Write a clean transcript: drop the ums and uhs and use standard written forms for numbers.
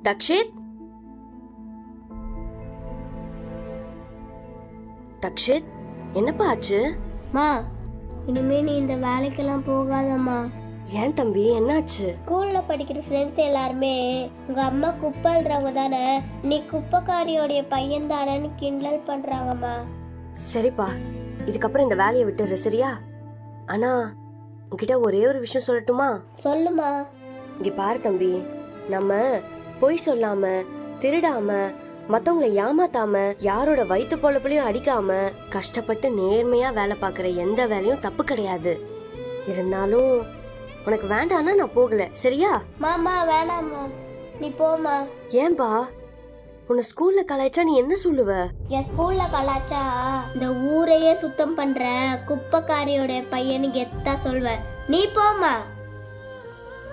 தக்ஷித், தக்ஷித், என்னப்பா ஆச்சு? மா, இனிமே நீ இந்த வேலைக்கெல்லாம் போகாதம்மா. ஏன் தம்பி, என்னாச்சு? ஸ்கூல்ல படிக்கிற ஃப்ரெண்ட்ஸ் எல்லாருமே உங்க அம்மா குப்பல்றவங்க தானே, நீ குப்பைக்காரியோடைய பையன் தானேன்னு கிண்டல் பண்றாங்கம்மா. சரிப்பா, இதுக்கப்புறம் இந்த வேலையை விட்டுற, சரியா? ஆனா உன்கிட்ட ஒரே ஒரு விஷயம் சொல்லட்டுமா? சொல்லுமா. இங்க பாரு தம்பி, நம்ம பொய் சொல்லாம, திருடாம, மத்தவங்களை ஏமாத்தாம, யாரோட வயிற்று பொழப்புலையும் அடிக்காம கஷ்டப்பட்டு நேர்மையா வேலை பார்க்குற எந்த வேலையும் தப்பு கிடையாது. இருந்தாலும் உனக்கு வேண்டான்னா நான் போகல, சரியா? மாமா வேணாமா, நீ போமா. ஏன்பா, உன்னை ஸ்கூல்ல கலாய்ச்சா நீ என்ன சொல்லுவ? என் ஸ்கூல்ல கலாச்சா இந்த ஊரையே சுத்தம் பண்ற குப்பைக்காரியோட பையனு கெத்தா சொல்வேன். நீ போமா.